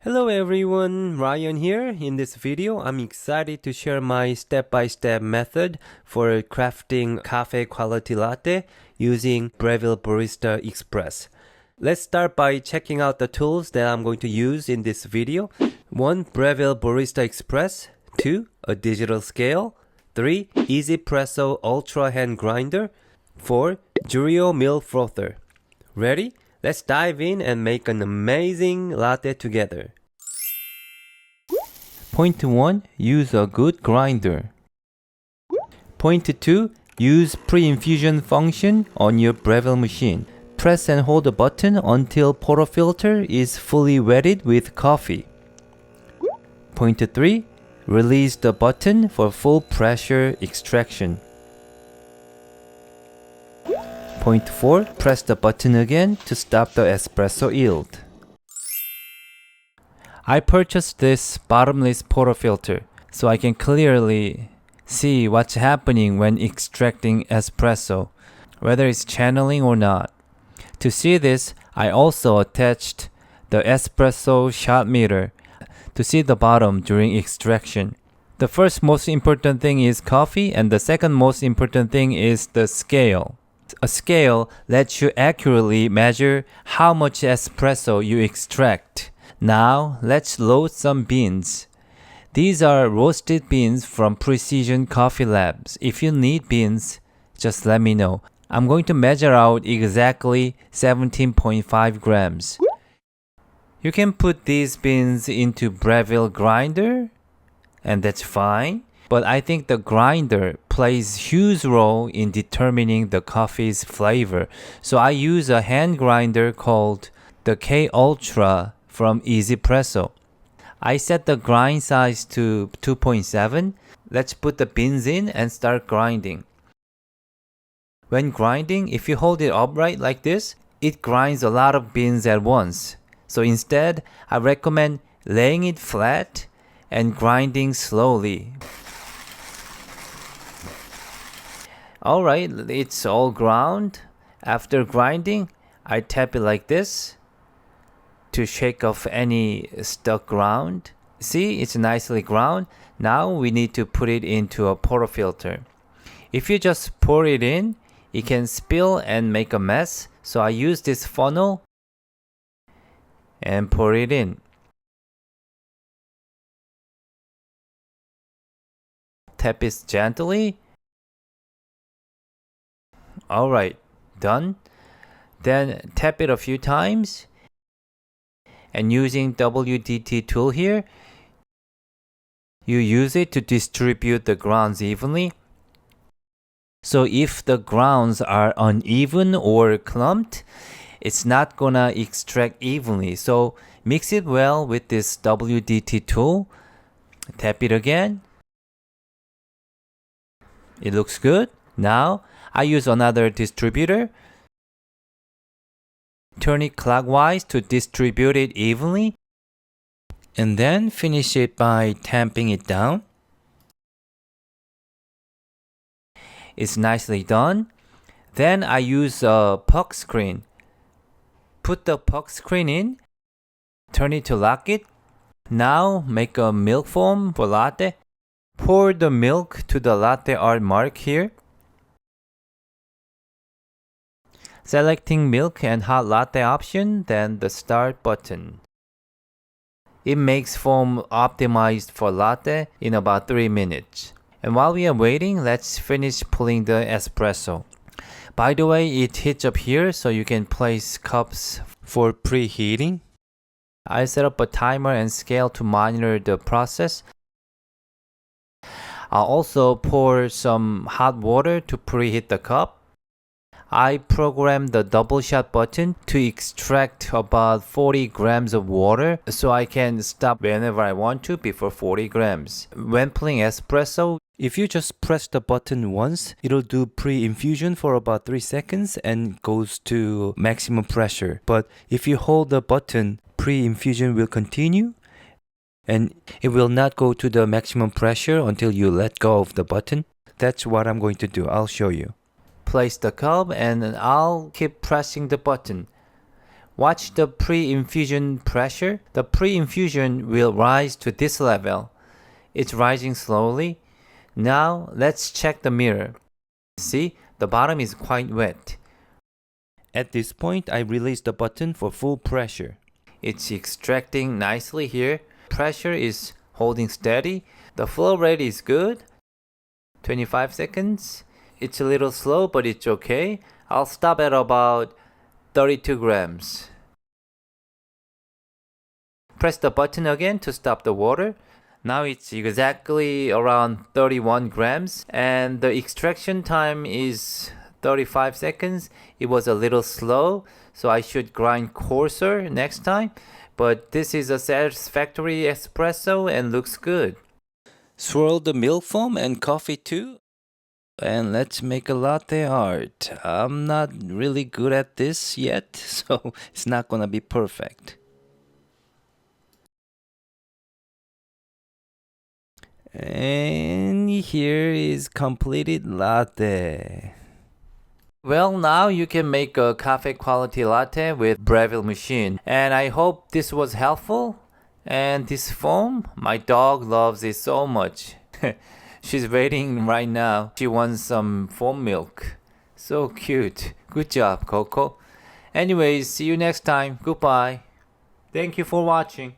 Hello everyone, Ryan here. In this video, I'm excited to share my step-by-step method for crafting cafe quality latte using Breville Barista Express. Let's start by checking out the tools that I'm going to use in this video. 1. Breville Barista Express. 2. A digital scale. 3. Easypresso Ultra Hand Grinder. 4. Dreo Mill Frother. Ready? Let's dive in and make an amazing latte together. Point 1. Use a good grinder. Point 2. Use pre-infusion function on your Breville machine. Press and hold the button until Portafilter is fully wetted with coffee. Point 3. Release the button for full pressure extraction. Point 4. Press the button again to stop the espresso yield. I purchased this bottomless portafilter so I can clearly see what's happening when extracting espresso, whether it's channeling or not. To see this, I also attached the espresso shot meter to see the bottom during extraction. The first most important thing is coffee, and the second most important thing is the scale. A scale lets you accurately measure how much espresso you extract. Now, let's load some beans. These are roasted beans from Precision Coffee Labs. If you need beans, just let me know. I'm going to measure out exactly 17.5 grams. You can put these beans into Breville grinder, and that's fine. But I think the grinder plays huge role in determining the coffee's flavor. So I use a hand grinder called the K Ultra from Easypresso. I set the grind size to 2.7. Let's put the beans in and start grinding. When grinding, if you hold it upright like this, it grinds a lot of beans at once. So instead, I recommend laying it flat and grinding slowly. Alright, it's all ground. After grinding, I tap it like this to shake off any stuck ground. See, it's nicely ground. Now we need to put it into a portafilter. If you just pour it in, it can spill and make a mess. So I use this funnel and pour it in. Tap it gently. Alright, done. Then tap it a few times. And using WDT tool here, you use it to distribute the grounds evenly. So if the grounds are uneven or clumped, it's not gonna extract evenly. So mix it well with this WDT tool. Tap it again. It looks good. Now I use another distributor. Turn it clockwise to distribute it evenly. And then finish it by tamping it down. It's nicely done. Then I use a puck screen. Put the puck screen in. Turn it to lock it. Now make a milk foam for latte. Pour the milk to the latte art mark here. Selecting milk and hot latte option, then the start button. It makes foam optimized for latte in about 3 minutes. And while we are waiting, let's finish pulling the espresso. By the way, it heats up here so you can place cups for preheating. I set up a timer and scale to monitor the process. I'll also pour some hot water to preheat the cup. I programmed the double shot button to extract about 40 grams of water so I can stop whenever I want to before 40 grams. When pulling espresso, if you just press the button once, it'll do pre-infusion for about 3 seconds and goes to maximum pressure. But if you hold the button, pre-infusion will continue and it will not go to the maximum pressure until you let go of the button. That's what I'm going to do. I'll show you. Place the cup and I'll keep pressing the button. Watch the pre-infusion pressure. The pre-infusion will rise to this level. It's rising slowly. Now let's check the mirror. See, the bottom is quite wet. At this point, I release the button for full pressure. It's extracting nicely here. Pressure is holding steady. The flow rate is good. 25 seconds. It's a little slow, but it's okay. I'll stop at about 32 grams. Press the button again to stop the water. Now it's exactly around 31 grams and the extraction time is 35 seconds. It was a little slow, so I should grind coarser next time. But this is a satisfactory espresso and looks good. Swirl the milk foam and coffee too. And let's make a latte art. I'm not really good at this yet, so it's not gonna be perfect. And here is completed latte. Well, now you can make a cafe quality latte with Breville machine. And I hope this was helpful. And this foam, my dog loves it so much. She's waiting right now. She wants some foam milk. So cute. Good job, Coco. Anyways, see you next time. Goodbye. Thank you for watching.